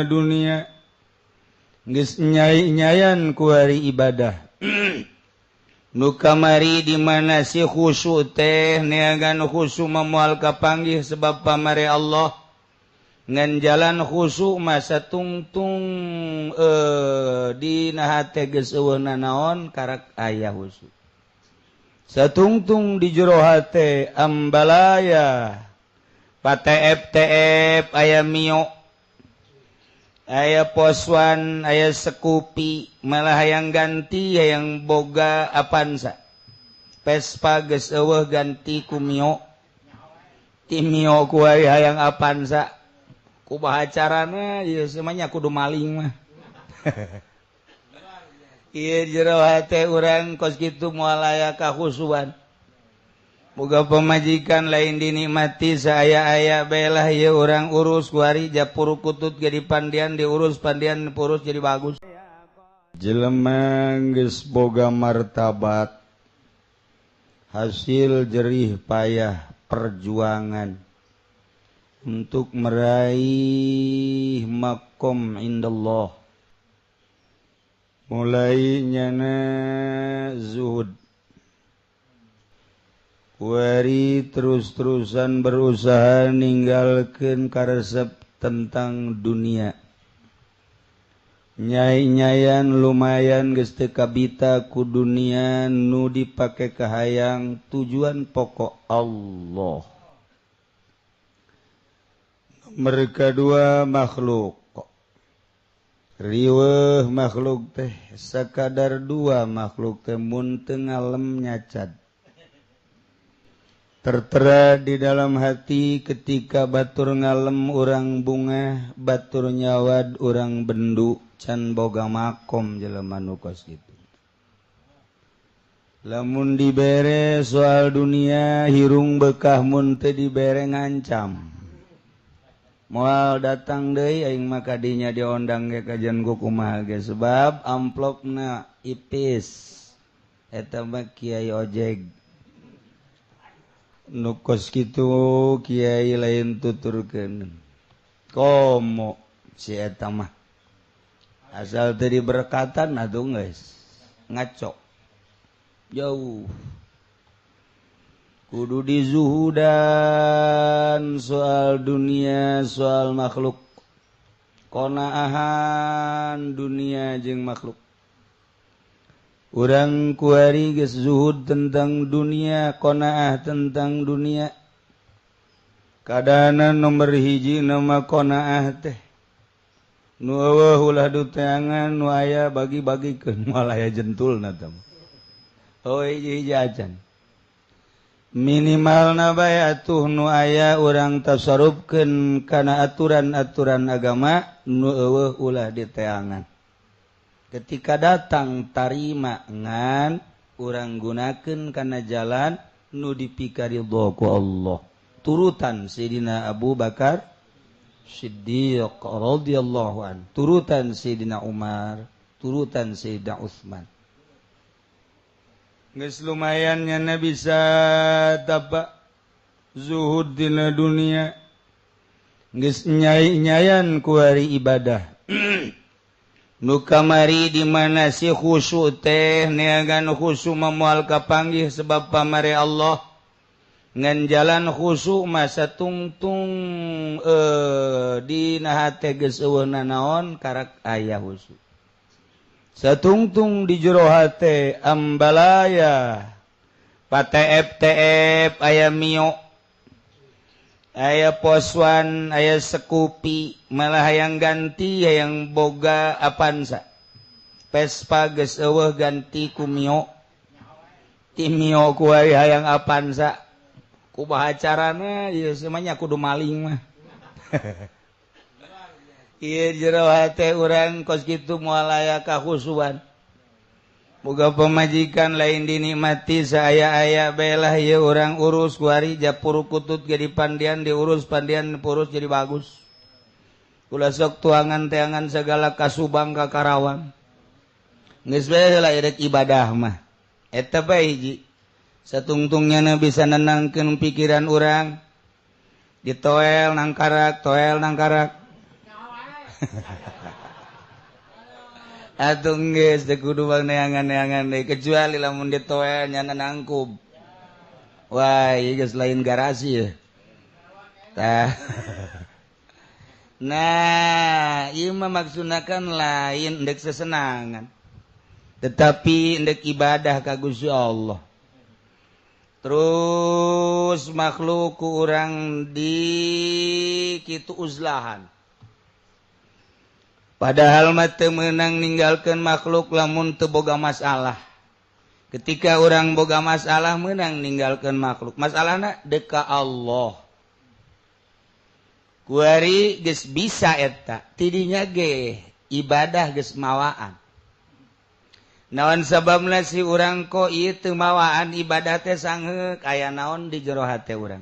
dunia geus nyai-nyayan ku hari ibadah nu kamari di mana si khusyuk teh neangan khusyuk memual kapanggih sebab pamare Allah ngan jalan khusyuk masa tungtung dina hate geus eueuhna naon karak aya khusyuk satungtung di jero hate ambalaya pateep-teep aya mio aya poswan aya sekupi malah hayang ganti hayang boga apansa Vespa geus eueuh ganti ku mio ti mio ku hayang apansa kumaha carana ieu semuanya kudu maling mah ieu jero hate urang kos kitu moal aya kakhusuan boga pemajikan lain dinikmati saaya-aya belah ieu urang urus ku hari japur kutut jadi pandian diurus pandian purus jadi bagus jelema geus boga martabat hasil jerih payah perjuangan untuk meraih makom indallah mulai nyana zuhud wari terus-terusan berusaha ninggalkeun karesep tentang dunia nyai-nyayan lumayan geus teu kabita ku dunia nu dipake kahayang tujuan pokok Allah nomor kadua makhluk riweuh makhluk teh sakadar dua makhluk teh mun teu ngalem nyacad tertera di dalam hati ketika batur ngalem urang bunga batur nyawad urang bendu can boga makom jelema nu kos kitu lamun dibere soal dunia hirung bekah mun teu dibere ngancam moal datang deui aing mah kadinya diondang ge kajian ku kumaha ge sebab amplopna ipis eta mah kiai ojek nu kos kitu kiai lain tuturkeun komo si eta mah asal teu diberkatan atuh geus ngaco jauh kudu dizuhudan soal dunia soal makhluk qanaahan dunia jeung makhluk urang kuari geus zuhud tentang dunia qanaah tentang dunia kadana nomor hiji nama qanaah teh nu eueuh ulah duteangan nu aya bagi-bagikeun moal aya jentulna teh oh hiji-hiji acan minimalna bae atuh nu aya urang tasarrufkeun kana aturan-aturan agama nu eueuh ulah diteangan ketika datang tarima ngan urang gunakeun kana jalan nu dipikaridho ku Allah turutan Sayyidina Abu Bakar Siddiq radhiyallahu an turutan Sayyidina Umar turutan Sayyidina Utsman geus lumayan nyana bisa tapa zuhud dina dunia geus nyai-nyayan ku hari ibadah nu kamari di mana si khusyuk teh neangan khusyuk memual kapanggih sebab pamare Allah ngan jalan khusyuk masa tungtung dina hate geus eueuhna naon karak aya khusyuk satungtung di jero hate ambalaya pateep-teep aya mio aya poswan aya sekupi malah hayang ganti hayang boga apansa Vespa geus eueuh ganti ku mio ti mio ku hayang apansa kumaha carana ieu semuanya kudu maling mah ieu jero hate urang kos kitu moal aya kakhusuan boga pemajikan lain dinikmati saaya-aya belah ieu urang urus ku hari japur kutut jadi pandian diurus pandian purus jadi bagus ulah sok tuangan teangan segala kasubang ka Karawang geus bae lah irek ibadah mah eta bae hiji satungtungnya bisa nenangkeun pikiran urang ditoel nang karak Atuh geus teu kudu bang neangan-neangan deui kecuali lamun ditoel nyana nangkub. Wah, ieu geus lain garasi ya. Tah. Nah, ieu mah maksudna kan lain endek sesenangan. Tetapi endek ibadah ka Gusti Allah. Terus makhluk ku urang di kitu uzlahan. Padahal mah teu meunang ninggalkeun makhluk lamun teu boga masalah. Ketika orang boga masalah meunang ninggalkeun makhluk. Masalahna deka Allah. Kuari geus bisa eta, tidinya ge ibadah geus mawaan. Naon sababna si urang kok ieu teu mawaan ibadah teh sangeuk aya naon di jero hate urang.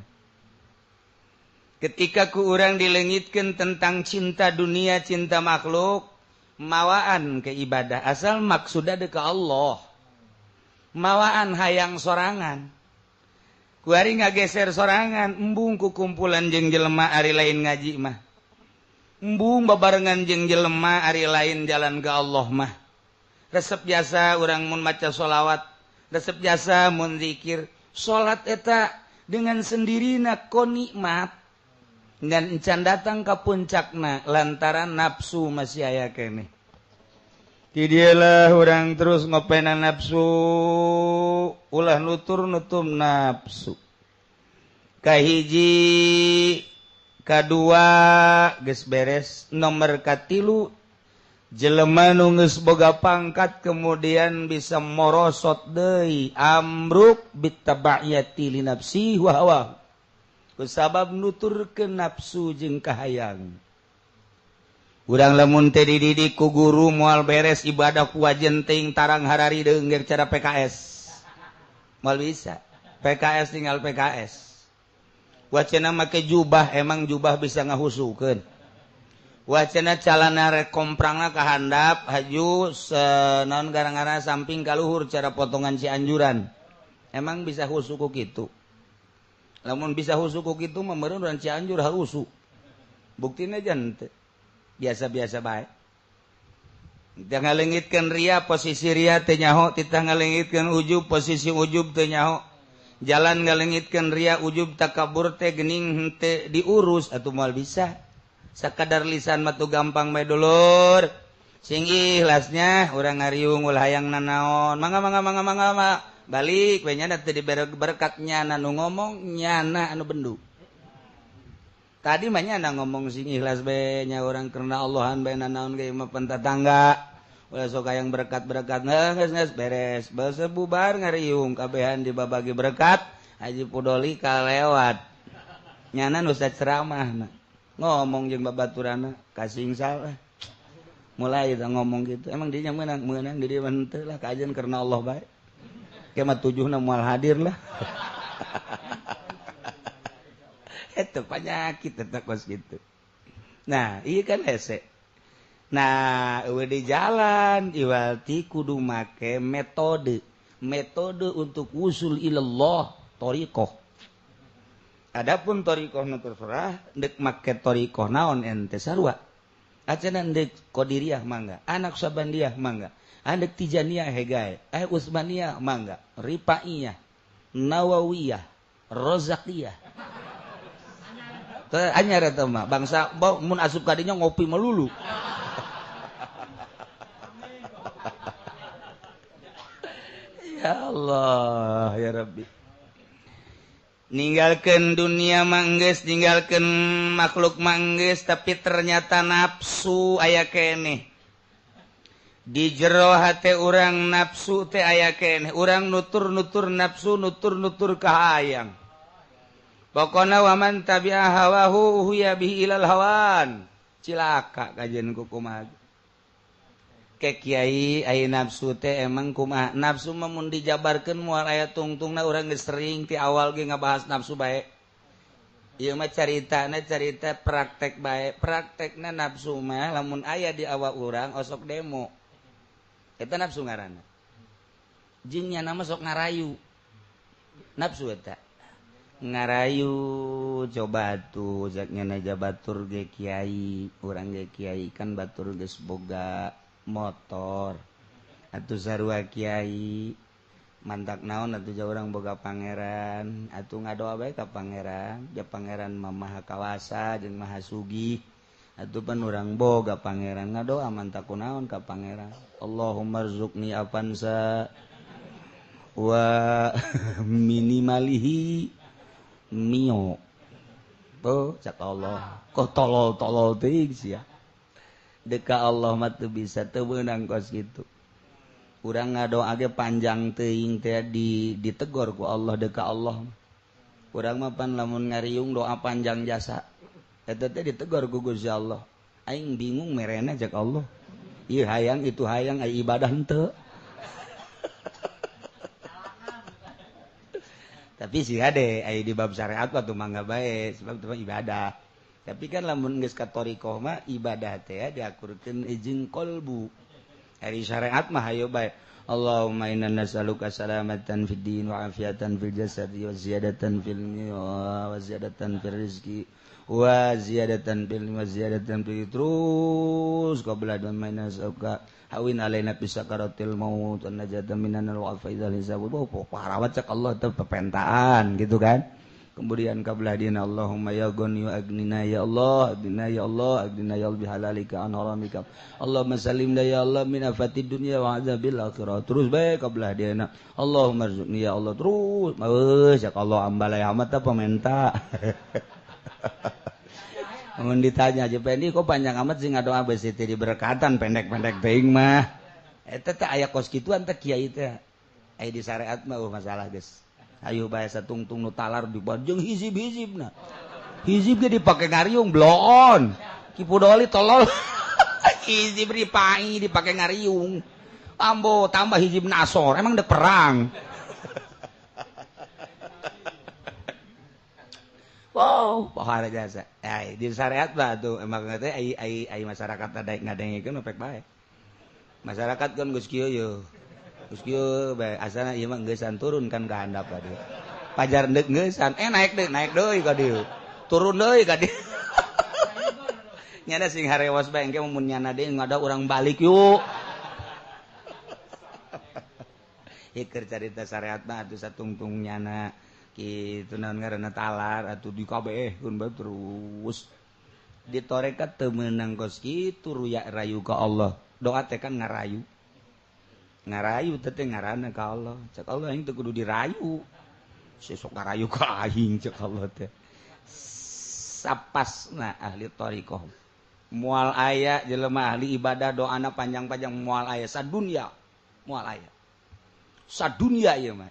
Ketika ku urang dileungitkeun tentang cinta dunia, cinta makhluk, mawaan ke ibadah asal maksudna deka Allah. Mawaan hayang sorangan. Kuari ngageser sorangan, embung ku kumpulan jeung jelema ari lain ngaji mah. Embung babarengan jeung jelema ari lain jalan ke Allah mah. Resep biasa urang mun maca sholawat, resep biasa mun zikir. Salat eta dengan sendirina ko nikmat dan encan datang ka puncakna lantaran nafsu masih aya keneh. Ti dieulah urang terus ngopena nafsu, ulah nutur nafsu. Kahiji, kadua geus beres, nomor katilu jelema nu geus boga pangkat kemudian bisa morosot deui amruk bittabaiyati li nafsi wa hawa. Kusabab nuturkeun nafsu jeung kahayang. Urang lamun teh dididik ku guru moal beres ibadah ku wajen teuing tarang harari deunggeur cara PKS. Moal bisa. PKS tinggal PKS. Wacana make jubah emang jubah bisa ngahusukeun. Wacana calana rek komprangna ka handap haju naon garang-garang samping ka luhur cara potongan Cianjuran. Emang bisa husu ku kitu. Lamun bisa husu ku kitu mah meureun urang Cianjur harusu. Buktina jan teu. Biasa-biasa bae. Tita ngaleungitkeun ria posisi ria teu nyaho, tita ngaleungitkeun ujub posisi ujub teu nyaho. Jalan ngaleungitkeun ria ujub takabur teh geuning henteu diurus atuh moal bisa. Sakadar lisan mah tuh gampang bae dulur. Sing ikhlasnya urang ngariung ulah hayang nanaon. Mangga balik we nyana teu dibere berkat nyana nu ngomong nyana anu bendu. Tadi mah nyana ngomong sing ikhlas bae nya urang karena Allahan bae nanaon ge mah pentatangga. Ulah sok hayang berkat-berkat geus beres. Basa bubar ngariung kabehan dibabagi berkat Haji Pudoli kalewat. Nyana nu ceramah ngomong jeung babaturana kasing salah mulai kita ngomong gitu emang dia menang di dia henteu lah kajian karena Allah bae ke mah tujuhna moal hadir lah eta penyakit eta kos gitu. Nah ieu kan hese. Nah eueuh di jalan iwalti kudu make metode untuk usul ilallah thariqah. Adapun thariqah nu terserah deuk make thariqah naon ente sarua. Acenah deuk Qadiriyah mangga, anak Sabandiyah mangga, anak Tijaniyah hegae, Utsmaniyah mangga, Rifaiyah, Nawawiyah, Rozaqiyah. Teu anyar eta mah bangsa mun asup ka dinya ngopi melulu. Ya Allah, ya Rabbi. Ninggalkeun dunia manggeus, ninggalkeun makhluk manggeus, tapi ternyata nafsu aya keneh. Di jero hate urang nafsu teh aya keneh. Urang nutur-nutur nafsu, nutur-nutur kahayang. Pokona waman tabi'a hawahu huya bihi ilal hawan. Cilaka kajian ku kumaha. Ke kiai aya nafsu teh emang kumaha nafsu mah mun dijabarkeun moal aya tungtungna urang geus sering ti awal ge ngabahas nafsu bae. Ieu mah caritana carita praktek bae. Praktekna nafsu mah lamun aya di awak urang osok demo. Eta nafsu ngaranna. Jeung nya nama sok ngarayu. Nafsu eta. Ngarayu coba tuh zaknya naja batur ge kiai urang ge kiai kan batur geus boga motor atuh sarua kiai mantak naon atuh ja urang boga pangeran atuh ngadoa bae ka pangeran ja pangeran mah maha kawasa jeung maha sugih atuh pan urang boga pangeran ngadoa mantak kunaon ka pangeran Allahumma rzuqni afansa wa minimalihi mio tuh cak Allah kok tolol-tolol teuing sia deka Allah mah teu bisa teu beunang kos kitu urang ngadoa ge panjang teuing teh ditegor ku Allah deka Allah urang mah pan lamun ngariung doa panjang jasa eta teh ditegor ku Gusti Allah aing bingung merena cak Allah ieu hayang itu hayang aya ibadah henteu tapi sih ade aya di bab syariat tuh mangga bae sebab itu ibadah tapi kan lamun geus ka thariqah mah ibadah teh diakurkeun izin qalbu ari syariat mah hayo bae Allahumma inna nas'aluka salamatan fid din wa afiatan fil jasad wa ziyadatan fil ilmi wa ziyadatan fil rizqi wa ziyadatan fil ilmi wa ziyadatan fil terus qabla dan nas'aluka hawin alaina bisakaratil maut wa najatan minan wa faizal hisab parawat cak Allah teh pepentaan gitu kan kemudian qabla dina Allahumma ya ghani wa agnina ya Allah agnina ya Allah agnina ya bihalalika an haramika Allahumma salim ya Allah min afatid dunya wa azabil akhirah terus bae qabla dina Allahumma rzuqni ya Allah terus cak Allah ambalai amat apa menta mun ditanya aja Pendi kok panjang amat sih ngadoa beus teh diberkatan pendek-pendek teuing mah eta teh aya kos kituan teh kiai teh aya di syariat mah masalah geus ayo bae satungtung nu talar dibajeng hizib-hizibna hizib ge dipake ngariung bloon kipu doli tolol hizib dipai dipake ngariung ambo tambah hizib nasor emang dek perang wow, pohara jasa. Di syariat lah tuh emang katanya ai masyarakat ada ngadengikeun opek bae. Masyarakat kan geus kieu yo. Geus kieu bae asana ieu mah geeusan turun kan ka handap ka dieu. Pajar deuk geeusan, naik deui ka dieu. Turun deui ka dieu. Nyana sing harewas bae engke mun nyana deui ngada urang balik yuk. Ieu carita syariat mah atuh satungtung nyana kitu naon ngaranna talar atuh di kabehkeun bae terus di tarekat teu meunang kos kitu ruya rayu ka Allah doa teh kan ngarayu teh ngaranna ka Allah cek Allah aing teu kudu dirayu sesok ngarayu ka aing cek Allah teh sapasna ahli thariqah moal aya jelema ahli ibadah doana panjang-panjang moal aya sadunya moal aya sadunya ieu mah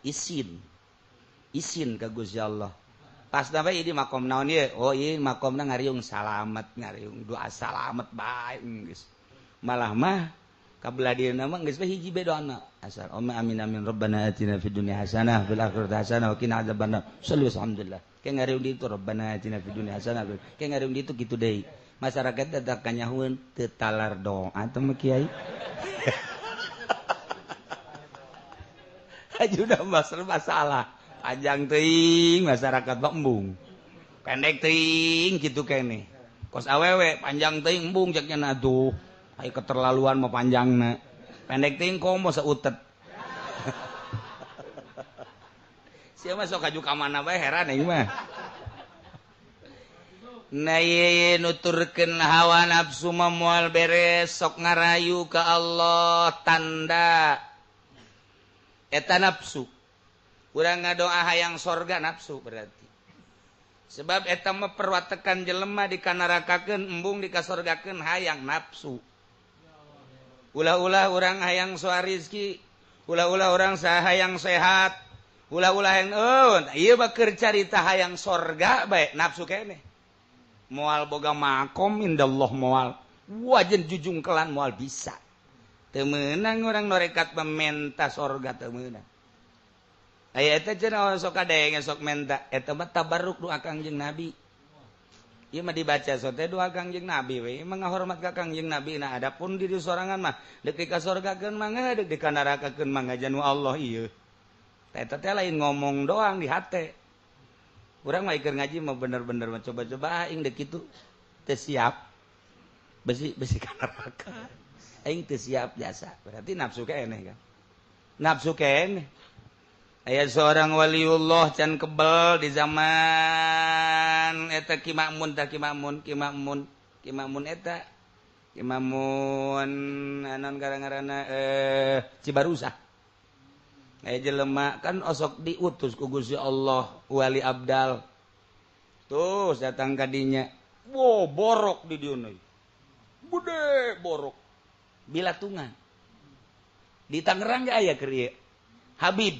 isin ka Gusti Allah. Pas na bae di makom naon ieu? Oh ieu makomna ngariung salamet, ngariung doa salamet bae geus. Malah mah kabelah dieuna mah geus bae hiji bae doana. Asal amin amin rabbana atina fid dunya hasanah fil akhirati hasanah wa qina adzabannar. Shallu alhamdulillah. Ke ngariung ditu rabbana atina fid dunya hasanah. Ke ngariung ditu kitu deui. Masyarakat dadak kanyahueun teu talar doa teh mah kiai. Ajuda masalah. Panjang teuing masyarakat mah embung pendek teuing kitu keneh kos awewe panjang teuing embung cek nya atuh aya keterlaluan mah panjangna pendek teuing komo sautet sia mah sok aju ka mana bae heran aing mah na ieu nuturkeun hawa nafsu mah moal beres sok ngarayu ka Allah tanda eta nafsu urang ngadoa hayang sorga nafsu berarti sebab eta mah perwatekan jelema dikanarakakeun embung dikasorgakeun hayang nafsu ulah-ulah urang hayang soal rezeki ulah-ulah urang hayang sehat ulah-ulah yang ieu mah keur carita hayang sorga bae nafsu keneh moal boga makom indallah moal wajen jujung kelan moal bisa teu meunang urang norekat mementa sorga teu meunang aya eta cenah sok kadenge sok menta eta mah tabarruk doa Kangjeng Nabi ieu mah dibaca sok teh doa Kangjeng Nabi we emang ngahormat ka Kangjeng Nabi nah adapun diri sorangan mah deuk dikasorgakeun mah deuk dikanarakakeun mah ngajanu Allah ieu eta teh lain ngomong doang di hate urang mah keur ngaji mah bener-bener mah coba-coba aing dek kitu teu siap besi ka neraka aing teu siap biasa berarti nafsu keneh kan nafsu keneh aya seorang waliullah can kebal di zaman eta Ki Makmun eta Ki Makmun anon ngaranna Cibarusah aya jelema kan osok diutus ku Gusti Allah wali abdal terus datang ka dinya borok di dieu bude borok bilatungan di Tangerang ge aya keur ieu Habib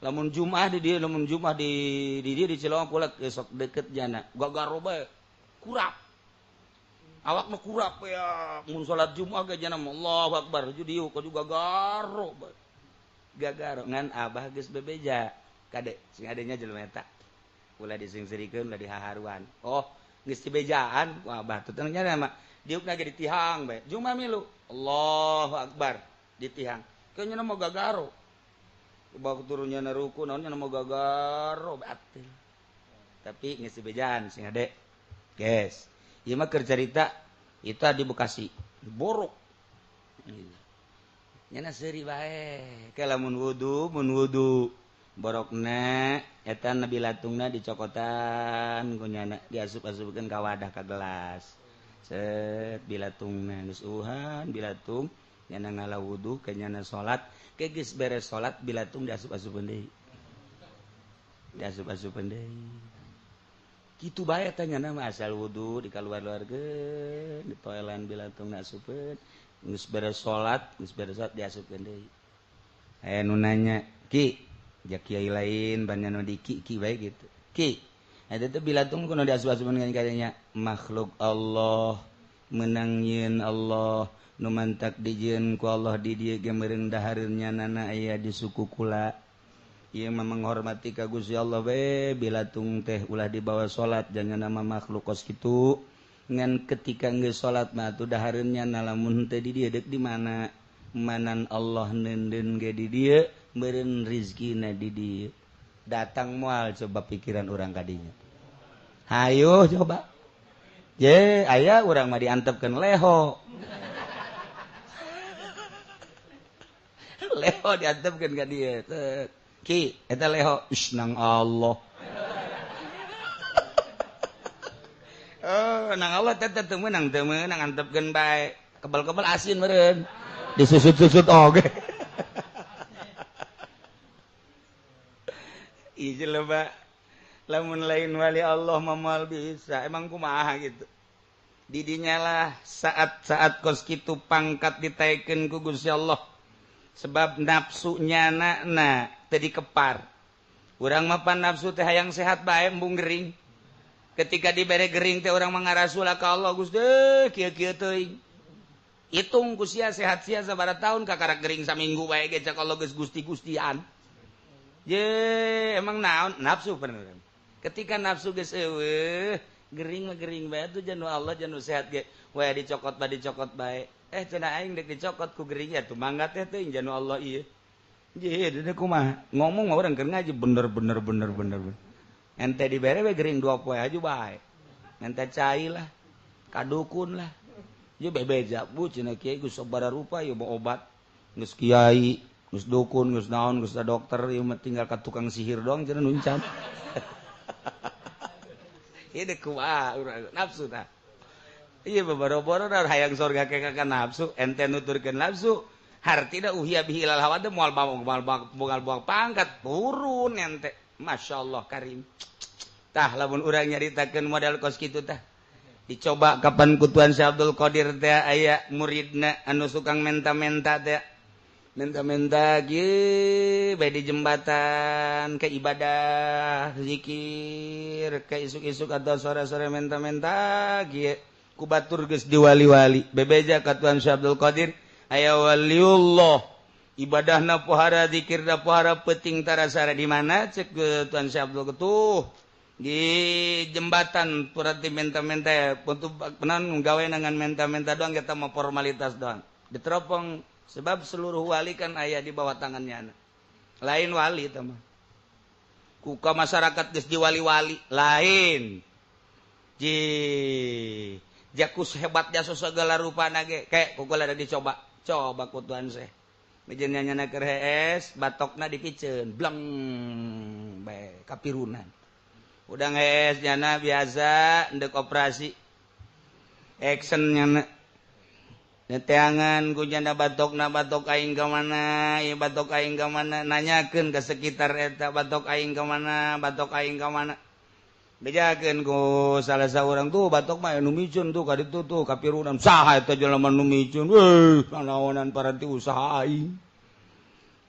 lamun Jumaah di dieu lamun Jumaah di dieu di Cilawang pula esok deket jana gagaro bae kurap awakna kurap ya mun salat Jumaah ge jana Allahu Akbar dieu ka juga gagaro bae gagaro ngan abah geus bebeja kade sing adanya jelema eta ulah disingserikeun ulah dihaharuan oh geus dibejaan ku abah teh nya mah diukna ge ditihang bae Jumaah milu Allahu Akbar ditihang kayaknya mah gagaro bawa turunnya na ruku naonnya mau gagaro batil tapi geus dibejaan sing ade guys ieu mah keur carita itu di Bekasi borok nyana seuri bae ke lamun wudu borokna eta bilatungna dicokotan ku nyana diasup-asupkeun ka wadah ka gelas set bilatungna geus uhan bilatung nyana ngala wudu ke nyana salat ke geus beres salat bilatung diasup-asupkeun deui kitu bae eta nyana mah asal wudu dikaluar-luarkeun ditoelan bilatungna asupkeun geus beres salat diasupkeun deui aya nu nanya Ki jak kiai lain banyak nu di ki bae gitu Ki eta teh bilatung kudu diasup-asupkeun ka kayanya makhluk Allah menang yeun Allah nu mantak dijieun ku Allah di dieu ge meureun dahareun nyanana aya di suku kula ieu mah menghormati ka Gusti Allah we bilatung teh ulah dibawa salat jangan nama makhluk kos kitu ngan ketika geus salat mah tuh dahareun nyana lamun teh di dieu deuk di mana manan Allah neundeun ge di dieu meureun rezekina di dieu datang moal coba pikiran urang ka dinya hayo coba ye aya urang mah diantepkeun leho leho diantepkeun ka dieu Ki eta leho nang Allah oh nang Allah tetep teu meunang antepkeun bae kebal-kebal asin meureun disusut-susut oge ieu loba lamun lain wali Allah mah moal bisa emang kumaha gitu di dinya lah saat-saat kos kitu pangkat ditaekeun ku Gusti Allah sebab nafsu nyana teu dikepar urang mah pan nafsu teh hayang sehat bae embung gering ketika dibere gering teh urang mah ngarasul ka Allah Gusti kieu-kieu teuing hitung ku sia sehat sia sabaraha taun kakara gering saminggu bae ge cak Allah geus gusti-gustian ye emang naon nafsu bener ketika nafsu geus eueuh gering mah gering bae tuh janu Allah janu sehat ge we dicokot bae cenah aing dek dicokot ku gering ya tuh mangga teh teuing janu Allah ieu ye deuk kumaha ngomong mah urang keur ngaji bener ente dibere we gering 2 poe aju bae ente cai lah kadukun lah ye bebeja bu cenah kiai geus sabaraha rupa ye bawa obat geus kiai geus dukun geus naon geus dokter ieu mah tinggal ka tukang sihir doang cenah nuncan ieu deuk kumaha urang nafsu tah ieu babaro-baro hayang sorga ke ka nafsu ente nuturkeun nafsu hartina uhia bihi ilal hawa teh moal buang pangkat turun ente masyaallah karim tah lamun urang nyaritakeun model kos kitu tah dicoba kapan ku Tuan Syekh Abdul Qadir teh aya muridna anu sukang menta-menta teh menta-menta ge bae di jembatan ke ibadah zikir ke isuk-isuk atau sore-sore menta-menta ge ku batur geus diwali-wali bebeja ka Tuan Syekh Abdul Qadir aya waliullah ibadahna pohara zikirna pohara peuting tarasara di mana cek ke Tuan Syekh Abdul Ketuh di jembatan purati menta-menta untuk penan gawe dengan menta-menta doang kita mau formalitas doang diteropong sebab seluruh wali kan aya di bawah tangannya lain wali teman kuka masyarakat geus diwali-wali lain ji jakus hebat jasa segala rupana ge kayak kugula ada dicoba coba ku tuan seh mejennya nyana keur hees batokna dipiceun bleng bae kapirunan udah hees nyana biasa endek operasi action nyana neteangan ku janda batok aing ka mana ieu batok aing ka mana nanyakeun ka sekitar eta batok aing ka mana bejakeun ku salah saurang tuh batok mah nu micun tuh ka ditu tuh kapirunan saha eta jelema nu micun naonan paranti usaha aing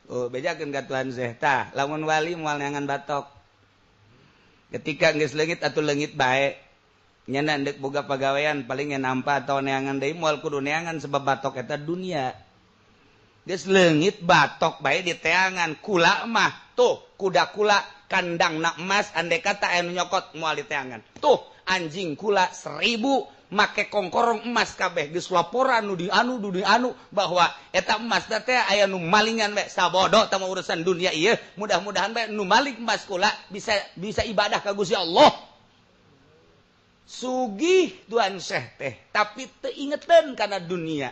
bejakeun ka Tuhan Syekh tah lamun wali moal neangan batok ketika geus leungit atuh leungit bae nyana ndek boga pagawean paling nampa atau neangan deui moal kudu neangan sebab batok eta dunia geus leungit batok bae di teangan kula mah tuh kuda kula kandangna emas andai kata anu nyokot moal di teangan tuh anjing kula 1000 make kongkorong emas kabeh geus laporan nu di anu bahwa eta emas teh aya nu malingan we sabodo tah urusan dunia ieu mudah-mudahan bae nu maling emas kula bisa ibadah ka Gusti Allah sugih Tuan Syekh teh tapi teu ingeteun kana dunia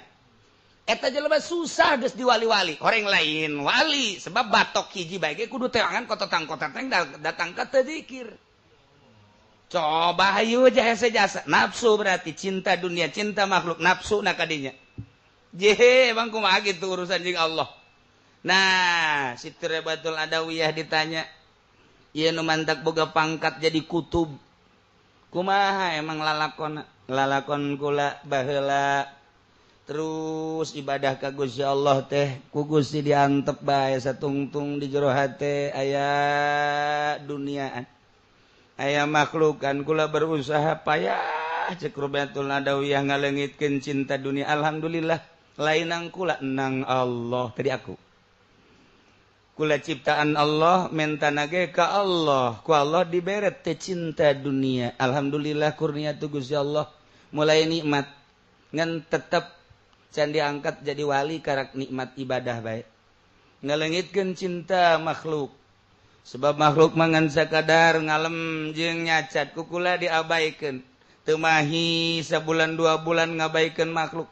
eta jelema susah geus diwali-wali horeng lain wali sebab batok hiji bae ge kudu teangan kototang-kototang datang ka teu zikir coba hayu jasa nafsu berarti cinta dunia cinta makhluk nafsu na kadinya jehe emang kumaha gitu urusan jeung Allah nah si Rebatul Adawiyah ditanya ieu nu mantak boga pangkat jadi kutub kumaha emang lalakon kula baheula terus ibadah ka Gusti Allah teh ku Gusti diantep bae satungtung di jero hate aya duniaan aya makhlukan kula berusaha payah cek Rubatul Adawiyah ngaleungitkeun cinta dunia alhamdulillah lainang kula nang Allah tadi aku kula ciptaan Allah mentana ge ka Allah ku Allah diberet teh cinta dunia alhamdulillah kurnia tu Gusti Allah mulai nikmat ngan tetep can diangkat jadi wali karak nikmat ibadah bae ngaleungitkeun cinta makhluk sebab makhluk mangan sakadar ngalem jeung nyacat ku kula diabaikeun teu mahi sabulan 2 bulan ngabaikeun makhluk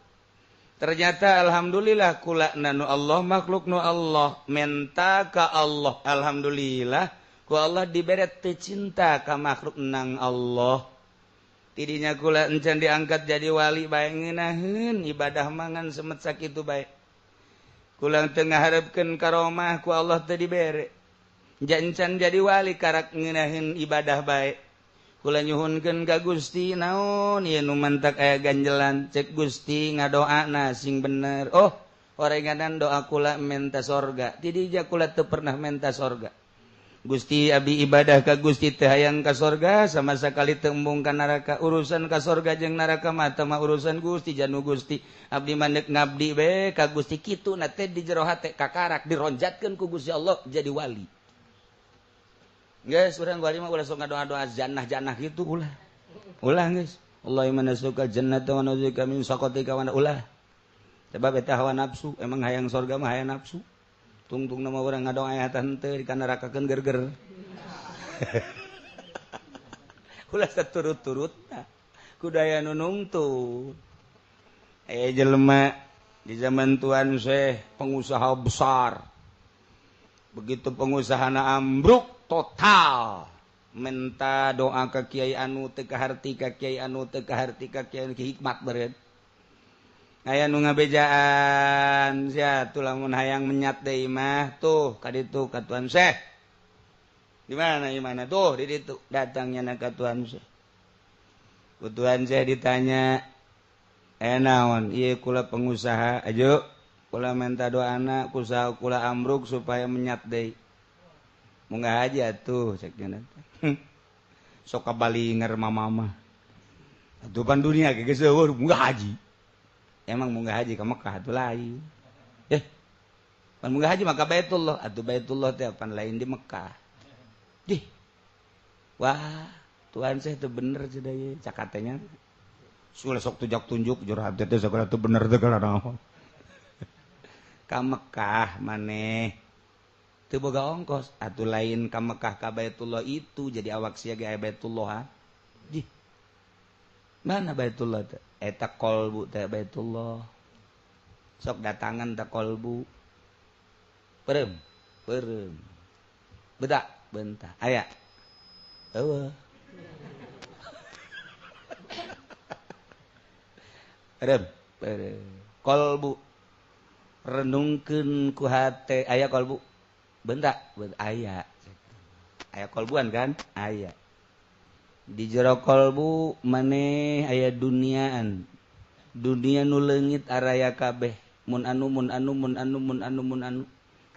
ternyata alhamdulillah kula nanu Allah makhluk nu Allah menta ka Allah alhamdulillah ku Allah diberet teu cinta ka makhluk nang Allah tidinya kula encan diangkat jadi wali bae ngeunaheun ibadah mangan semet sakitu bae kula teu ngaharepkeun karomah ku Allah teu dibere jancan jadi wali karak ngeunaheun ibadah bae kula nyuhunkeun ka Gusti naon ieu nu mantak aya ganjelan cek Gusti ngadoana sing bener oh orenganan doa kula menta sorga tidija kula teu pernah menta sorga Gusti abdi ibadah ka Gusti teu hayang ka sorga sama sakali teu embung ka neraka urusan ka sorga jeung neraka mah teu mah urusan Gusti janu Gusti abdi mandek ngabdi be ka Gusti kitu na teh di jero hate kakarak dironjatkeun ku Gusti Allah jadi wali guys, urang wali mah ulah sok ngadoa-doa jannah-jannah gitu ulah. Ulah guys. Allahumma nas'aluka jannata wa na'udzubika min sakhatika wa ulah. Sebab eta hawa nafsu, emang hayang surga mah hayang nafsu. Tungtung nama urang ngadoa ayatan teu di kana nerakakeun gerger. Ulah saturut-turutna. Kudaya nu nungtun. Jelema di zaman Tuan Syekh pengusaha besar. Begitu pengusahana ambruk total menta doa ka kiai anu teu kaharti ka kiai anu teu kaharti ka kiai anu hikmat beureun aya nu ngabejaan sia tuh lamun hayang menyat deui mah tuh ka ditu ka Tuan Syekh di mana tuh di ditu datangnya na ka Tuan Syekh ku Tuan Syekh ditanya naon ieu kula pengusaha ajo kula menta doana ku usaha kula ambruk supaya menyat deui munggah aja tuh ceknya nanti sok kabalinger mama atuh pan dunia ge geus eueuh munggah haji emang munggah haji ka Mekah atuh lain pan munggah haji maka Baitullah atuh Baitullah teh pan lain di Mekah dih wah Tuhan Syekh teu bener cenah ieu cakatenya sulah sok tunjuk jurhat teh sakura teu bener teh kana naon ka Mekah maneh teu boga ongkos atuh lain ka Mekah ka Baitullah itu jadi awak siaga Baitullah jih mana Baitullah teh eta kolbu teh Baitullah sok datangan teh kolbu perem bedak bentah aya eueuh perem kolbu renungkeun ku hate aya kolbu bentak aya kolbuan kan aya di jero kolbu maneh aya duniaan dunia nu leungit araya kabeh mun anu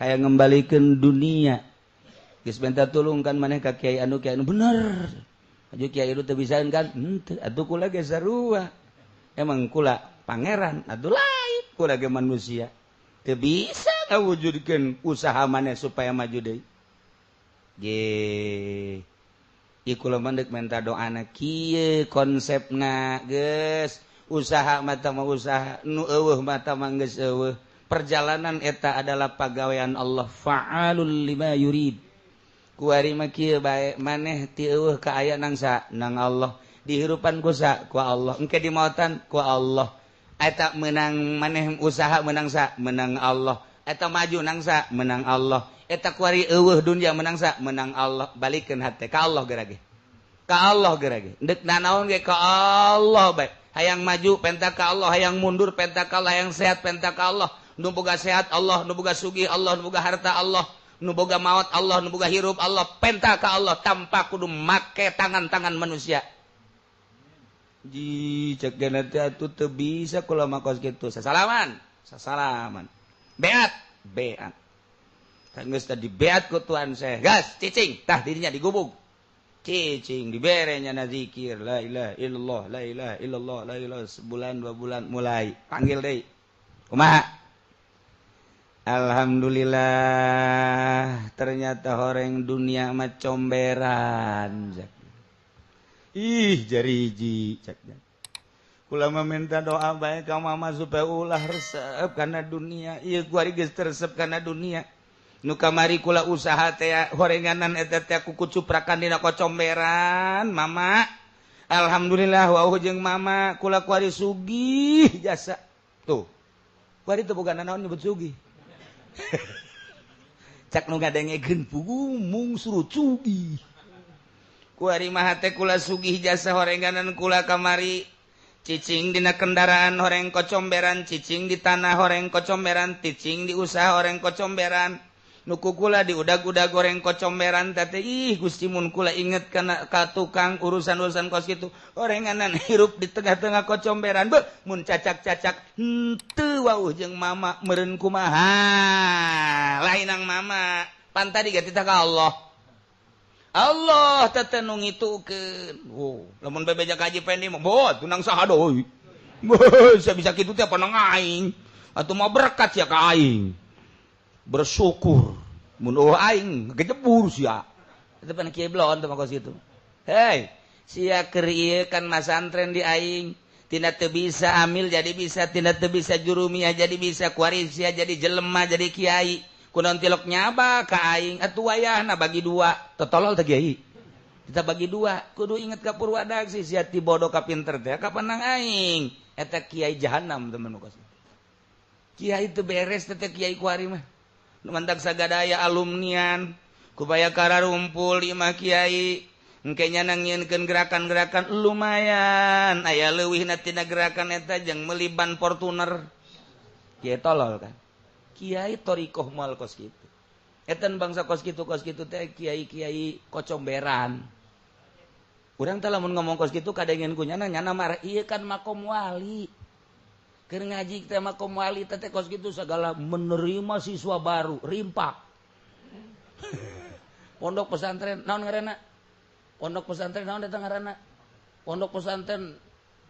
kaya ngembalikeun dunia geus benta tulungkan maneh ka kiai anu bener aju kiai itu teu bisaeun kan henteu atuh kula ge sarua emang kula pangeran atuh lain kula ge manusia teu bisa ngawujudkeun usaha maneh supaya maju deui ye ieu kula mandek minta doana kieu konsepna geus usaha mata mah usaha nu eueuh mata mah geus eueuh perjalanan eta adalah pagawean Allah fa'alul lima yurid kuari mah kieu bae maneh ti eueuh ka aya nang sa nang Allah dihirupan ku sa ku Allah engke di maotan ku Allah eta menang maneh usaha menang sa menang Allah eta maju nang sa menang Allah eta kuari eueuh dunya menang sa menang Allah balikeun hate ka Allah gerage ka Allah gerage deuk nanaon ge ka Allah bae hayang maju penta ka Allah hayang mundur penta ka Allah hayang sehat penta ka Allah nu boga sehat Allah nu boga sugih Allah nu boga harta Allah nu boga maot Allah nu boga hirup Allah penta ka Allah tanpa kudu make tangan-tangan manusia ji cek dana teh atuh teu bisa kula makos kitu sasalaman beat geus tadi beat ku tuan saya gas cicing tah dirinya digubug cicing diberenya na zikir la ilaha illallah la ilaha illallah la ilaha sebulan 2 bulan mulai panggil deui kumaha alhamdulillah ternyata horeng dunia mah comberan ih jari hiji caknya kula mah minta doa bae ka mama supaya ulah resep kana dunia ieu kuari geus resep kana dunia nu kamari kula usaha teh horenganan eta teh kuku cuprakan dina kocomberan mama alhamdulillah wauh jeung mama kula kuari sugih jasa tuh kuari teu boga nanaon nyebut sugih cak nu ngadengekeun pugumung suruh sugih kuari mah teh kula sugih jasa horenganan kula kamari cicing dina kendaraan horeng kocomberan cicing di tanah horeng kocomberan cicing di usaha horeng kocomberan nuku kula di udag-udag goreng kocomberan teh ih Gusti mun kula inget kana ka tukang urusan-urusan kos kitu horenganan hirup di tengah-tengah kocomberan beuh mun cacak-cacak henteu wauh jeung mama meureun kumaha lainang mama pan tadi ga titah ka Allah teteh nu ngitukeun lamun bebeja ka Haji Pendi mah bot tunang saha deui bisa kitu teh panang aing atuh mah berkat sia ka aing bersyukur mun aing gejebur sia eta pan kieu blon teh makos kitu hei sia keur ieu kan masantren di aing tina teu bisa amil jadi bisa tina teu bisa jurumiyah jadi bisa kuari sia jadi jelema jadi kiai kunaon tilok nyaba ka aing atuh wayahna bagi dua totolol teh kiai kita bagi dua kudu inget ka Purwadag si sia ti bodoh ka pinter teh kapan nang aing eta kiai jahanam teman makos kiai teu beres teh kiai kuari mah mantak sagadaya alumnian kupaya kararumpul imah kiai engkenya nangieunkeun gerakan-gerakan lumayan aya leuwihna tina gerakan eta jeung meuli ban Fortuner kiai tolol kan kiai torikoh moal kos kitu etan bangsa kos kitu teh kiai-kiai kocomberan urang teh lamun ngomong kos kitu kadengeun ku nyana marah ieu kan makom wali keur ngaji teh makom wali teh kos kitu sagala menerima siswa baru rimpak pondok pesantren naon ngaranna pondok pesantren naon eta ngaranna pondok pesantren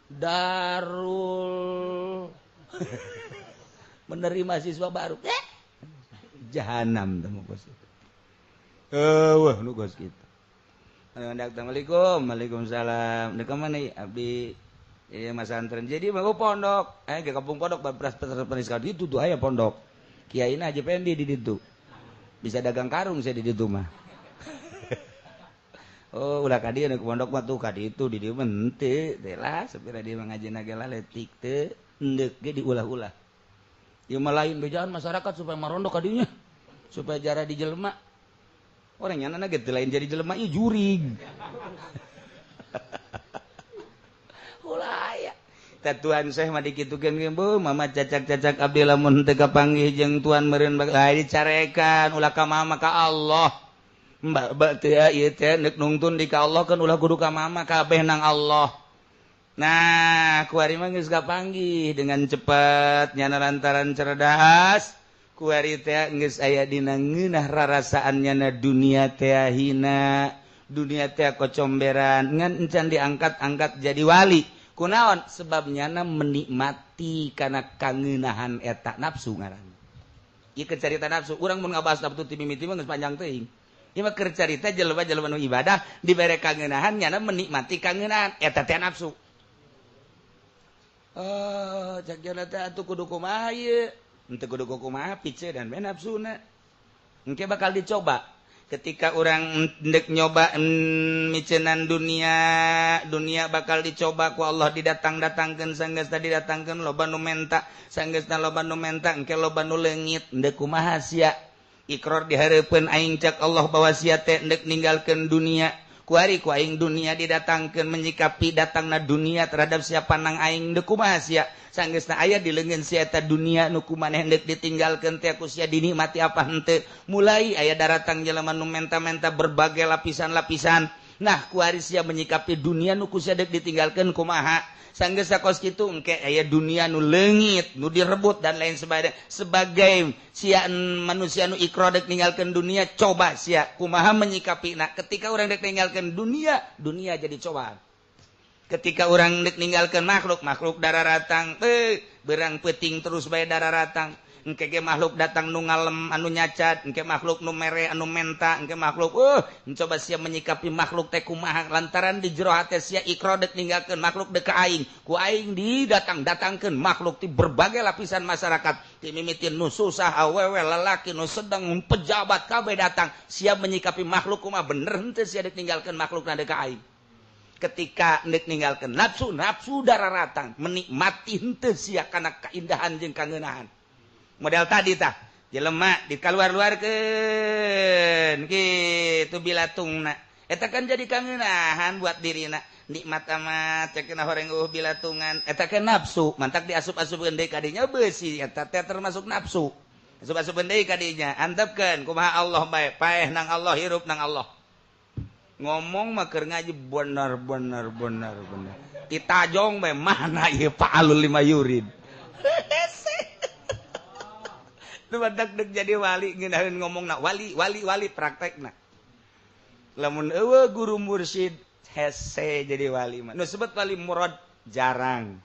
Darul menerima siswa baru jahanam teh kos kitu wah nu kos kitu Assalamualaikum Waalaikumsalam deuk mana abdi iya mas antren jadi mau pondok ke kampung pondok beras penis kali itu tuh aya pondok kiai Haji Pendi di ditu bisa dagang karung saya di ditu mah. Oh ulah ka dieu nu pondok mah tuh ka ditu di dieu mah henteu teh lah sapira dieu ngajina ge letik teu endek ge diulah-ulah. Ieu mah lain bejaan masyarakat supaya marondok ka dieu nya. Supaya jara di jelema. Orang nyanana ge teu lain jadi jelema ieu jurig. Ulah aya. Tuan Syekh mah dikitukeun ge beuh mama cacak-cacak abdi lamun teu kapanggih jeung tuan meureun bae dicarekan ulah ka mama ka Allah. Mbak teh ieu teh neuk nungtun di ka Allah kan ulah kudu ka mama kabeh nang Allah. Nah, kuari mah geus kapanggih dengan cepat nyana lantaran cerdas. Kuari teh geus aya dina ngeunah rarasaannya na dunia teh hina, dunia teh kocomberan ngan encan diangkat-angkat jadi wali. Kunaon? Sebab nyana menikmati kana kangeunahan eta nafsu ngaranna. Ieu kecarita nafsu, urang mun ngabahas nafsu ti mimiti mah geus panjang teuing. Ieu mah keur carita jelema-jelema nu ibadah dibere kangeunahan nyana menikmati kangeunahan eta teh nafsu. Oh, cak jana teh atuh kudu kumaha ieu? Henteu kudu kumaha pice dan bae nafsuna. Engke bakal dicoba. Ketika orang ndek nyoba micenan dunia bakal dicoba ku Allah didatang-datangkeun sanggeusna didatangkeun loba nu menta sanggeusna loba nu menta engke loba nu leungit ndek kumaha sia iqrar di hareupeun aing cak Allah bahwa sia teh ndek ninggalkeun dunia kuari ku aing dunia didatangkeun menyikapi datangna dunia terhadap siapa nang aing ndek kumaha sia sanggeusna aya di leungeun sia eta dunia nu kumaneh hendak ditinggalkeun teh ku sia dinikmati apa henteu mulai aya daratang jelema nu menta-menta berbagai lapisan-lapisan nah kuari sia menyikapi dunia nu ku sia deuk ditinggalkeun kumaha sanggeus sakos kitu engke aya dunia nu leungit nu direbut dan lain sebagainya sebagai sia manusia nu ikrar deuk ninggalkeun dunia coba sia kumaha menyikapina ketika urang deuk ninggalkeun dunia jadi cobaan. Ketika orang ninggalkan makhluk dararatang berang peting terus bae dararatang engke ge makhluk datang nu ngalem anu nyacat engke makhluk nu mere anu menta engke makhluk coba sia menyikapi makhluk teh kumaha lantaran di jero hate sia ikrar deuk ninggalkeun makhluk deuk ka aing ku aing didatang-datangkeun makhluk ti berbagai lapisan masyarakat ti mimiti nu susah awewe lalaki nu sedang pejabat kabeh datang sia menyikapi makhluk kumaha bener henteu sia deuk ninggalkeun makhluk na deuk ka aing. Ketika nek ninggalkeun nafsu dararatang menikmati henteu sia kana kaindahan jeung kangeunahan model tadi tah jelema dikaluar-luarkeun kitu bilatungna eta kan jadi kangeunahan buat dirina nikmat amat cekeuna horeng bilatungan eta kan nafsu mantak diasup-asupkeun deui ka dinya beusi eta teh termasuk nafsu asup-asupkeun deui ka dinya antepkeun kumaha Allah bae paeh nang Allah hirup nang Allah ngomong mah keur ngaji bener ditajong bae mana ieu fa'alul lima yurid nu badak deuk jadi wali ngeunaheun ngomongna wali praktekna lamun eueuh guru mursyid hese jadi wali mah nu sebut wali murad jarang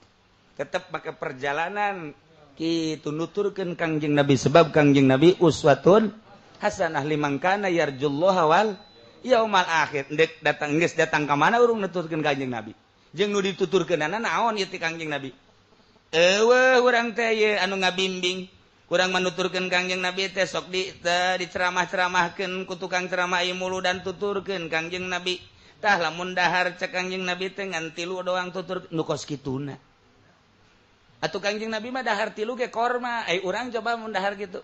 tetep make perjalanan kitu nuturkeun Kangjeng Nabi sebab Kangjeng Nabi uswatun hasanah liman kana yarjullaha wal yaumal akhir ndek geus datang ka mana urang nuturkeun Kangjeng Nabi jeung nu dituturkeunana naon ieu ti Kangjeng Nabi eueuh urang teh ieu anu ngabimbing urang manuturkeun Kangjeng Nabi teh sok diceramah-ceramahkeun ku tukang ceramah ieu mulu dan tuturkeun Kangjeng Nabi tah lamun dahar cek Kangjeng Nabi teh ngan 3 doang tutur nu kos kituna atuh Kangjeng Nabi mah dahar 3 ge korma urang coba mun dahar kitu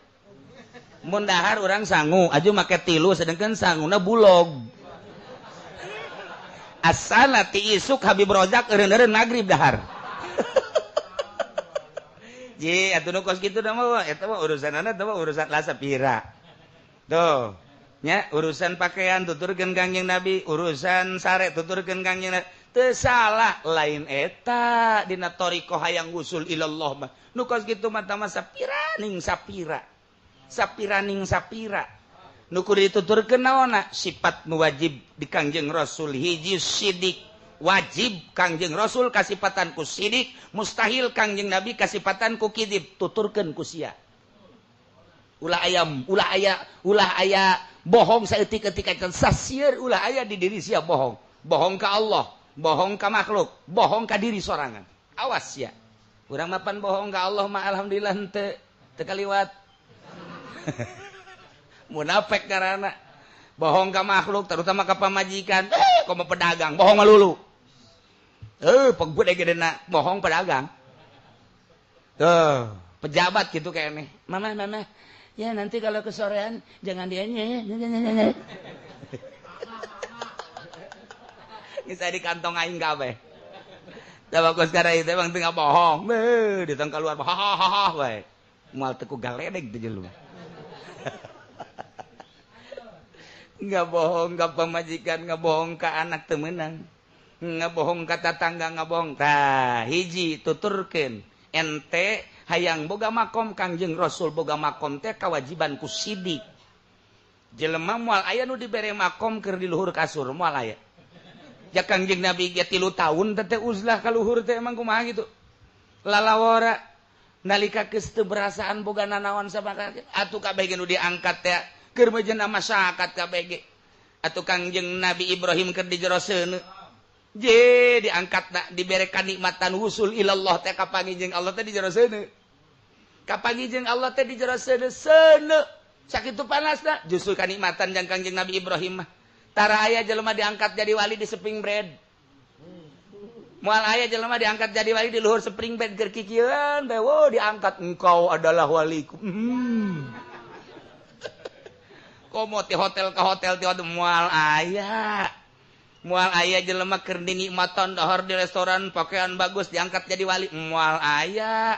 mun dahar urang sangu aju make 3 sedengkeun sanguna bulog asal ti isuk Habib Rozak eureun-eureun magrib dahar ji atuh nu kos kitu mah eta mah urusanana teh urusan la sapira tuh nya urusan pakaian tuturkeun Kangjeng Nabi urusan sare tuturkeun Kangjeng Nabi teu salah lain eta dina thariqah hayang usul ilallah mah nu kos kitu mah tah sapira ning sapira nu kudu dituturkeun naonna sifat nu wajib di Kangjeng Rasul hiji sidik wajib Kangjeng Rasul kasifatan ku sidik mustahil Kangjeng Nabi kasifatan ku kidib tuturkeun ku sia ulah aya bohong saeutik-eutik sasieun ulah aya di diri sia bohong ka Allah bohong ka makhluk bohong ka diri sorangan awas sia urang mapan bohong ka Allah mah alhamdulillah henteu teu kaliwat munafik karena bohong ka makhluk terutama ka pamajikan komo pedagang bohong ngalulu gede-gedena bohong pedagang pejabat gitu kayaknya mama ya nanti kalau kesorean jangan dianya ya bisa di kantong aing kabeh da bagus karena itu emang tengah bohong ditang keluar hahaha wae moal teu ku galedeg teh jelema nggak bohong ka pamajikan nggak bohong ka anak teu meunang nggak bohong ka tatangga nggak bohong tah hiji tuturkeun ente hayang boga makom Kangjeng Rasul boga makom teh kewajiban ku sidik jelema moal aya nu dibere makom keur di luhur kasur moal aya ya Kangjeng Nabi ge 3 tahun teh uzlah ka luhur teh emang kumaha gitu lalawara nalika geus teu berasaan boga nanaon sabaraha atuh kabeh ge nu diangkat teh keur mejeuna masyarakat kabeh ge atuh Kangjeng Nabi Ibrahim keur di jero seuneu je diangkat dibere kanikmatan wusul ilallah teh kapangijeng Allah teh di jero seuneu kapangijeng Allah teh di jero seuneu sakitu panasna justru kanikmatan jang Kangjeng Nabi Ibrahim mah tara aya jelema diangkat jadi wali di spring bread moal aya jelema diangkat jadi wali di luhur spring bread keur kikieun bae wo diangkat engkau adalah waliku komo ti hotel ka hotel ti moal aya jelema keur dinikmatan dahar di restoran pakaian bagus diangkat jadi wali moal aya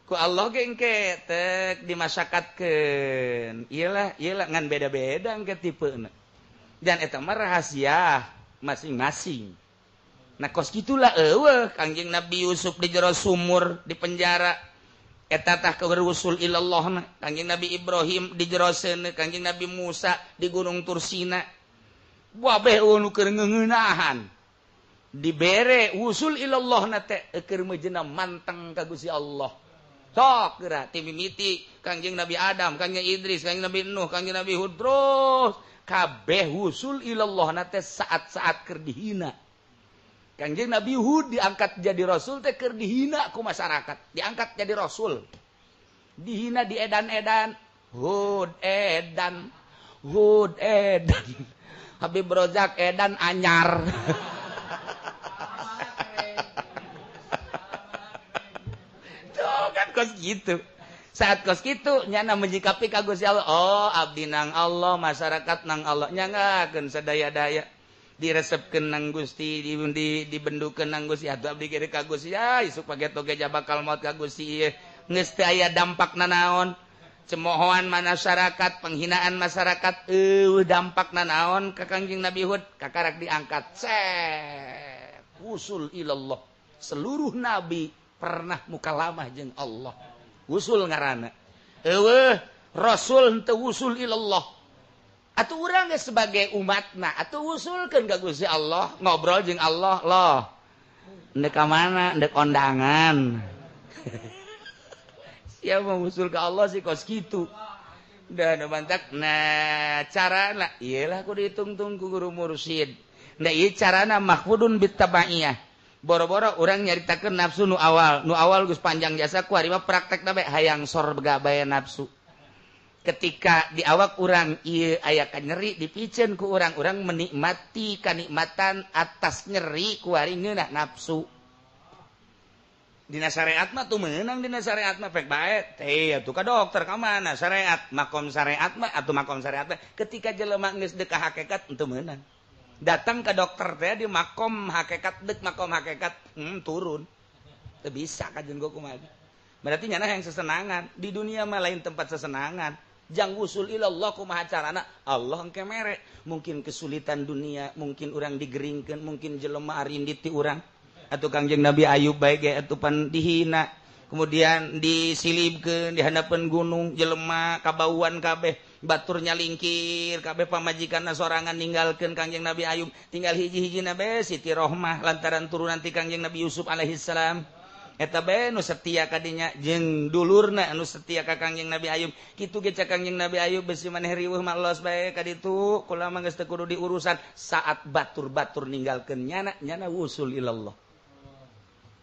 ku Allah ge engke teu dimasyakatkeun iyalah ngan beda-beda engke tipeuna dan eta mah rahasia masing-masing nah kos gitulah eueuh Kangjeng Nabi Yusuf di jero sumur di penjara eta tah kausul ilallah Kangjeng Nabi Ibrahim di jero seuneu Kangjeng Nabi Musa di Gunung Tursina wabeh nu keur ngeuneunahan dibere usul ilallah na teh keur mejeuna manteng ka Gusti Allah sok geura ti mimiti Kangjeng Nabi Adam Kangjeng Idris Kangjeng Nabi Nuh Kangjeng Nabi Hud terus kabeh usul ilallah na teh saat-saat keur dihina Kangjeng Nabi Hud diangkat jadi rasul teh keur dihina ku masyarakat diangkat jadi rasul dihina diedan-edan Hud edan Habib Rozak edan anyar tuh kan kos gitu saat kos gitu nyana menjikapi ka Gusti Allah oh abdi nang Allah masyarakat nang Allah nyangakeun sadaya-daya diresepkeun nang Gusti dibendukeun nang Gusti atuh abdi ge ka Gusti ya isuk page-toge bakal maut ka Gusti geus teu aya dampakna naon cemohoan masyarakat penghinaan masyarakat dampakna naon ka Kangjeng Nabi Hud kakarak diangkat usul ilallah seluruh nabi pernah mukalamah jeung Allah usul ngaranna rasul henteu usul ilallah atuh urang geus sebagai umatna atuh usulkeun ka Gusti Allah ngobrol jeung Allah loh ndek ka mana ndek kondangan sia mau usul ka Allah sih kos kitu da mantak nah carana iyalah kudu dihitung-hitung ku guru mursyid da ieu carana mahfudun bittabaiyah boro-boro urang nyaritakeun nafsu nu awal geus panjang jasa ku ari mah praktekna bae hayang sor begabae nafsu ketika di awak urang ieu aya ka nyeri dipikeun ku urang menikmati kanikmatan atas nyeri ku ari ngeunah nafsu dina syariat mah tuh meunang dina syariat mah pek bae teh atuh ka dokter ka mana syariat makom syariat mah atuh makom syariat mah ketika jelema geus deuk ka hakikat henteu meunang datang ke dokter teh di makom hakikat deuk makom hakikat turun teu bisa kajeun gua kumaha berarti nyana yang sesenangan di dunia mah lain tempat sesenangan jang usul ilallah kumaha carana Allah engke mere mungkin kesulitan dunia mungkin urang digeringkeun mungkin jelema arindit ti urang atuh Kangjeng Nabi Ayub bae ge atuh pan dihina kemudian disilibkeun di hadapan gunung jelema kabauan kabeh baturnya lingkir kabeh pamajikanna sorangan ninggalkeun Kangjeng Nabi Ayub tinggal hiji-hijina bae Siti Rohmah lantaran turunan ti Kangjeng Nabi Yusuf alaihi salam eta bae nu setia ka dinya jeung dulurna anu setia ka Kangjeng Nabi Ayub kitu ge cak Kangjeng Nabi Ayub besi maneh riweuh malos bae ka ditu kula mah geus teu kudu diurusan saat batur-batur ninggalkeun nyana wusul ilallah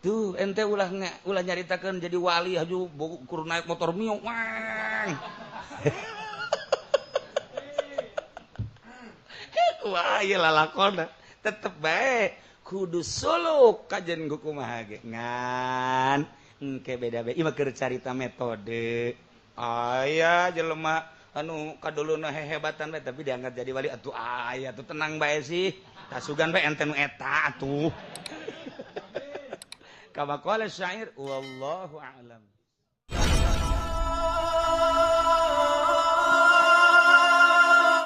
tuh ente ulah nyaritakeun jadi wali haju kudu naik motor mio wah ieu lalakonna tetep bae kudu suluk kajen kumaha ge ngan engke beda-beda ieu mah keur carita metode aya jelema anu kaduluna hehebatan bae tapi diangkat jadi wali atuh aya tuh tenang bae sih tasugan bae ente nu eta atuh kama qala syair wallahu a'lam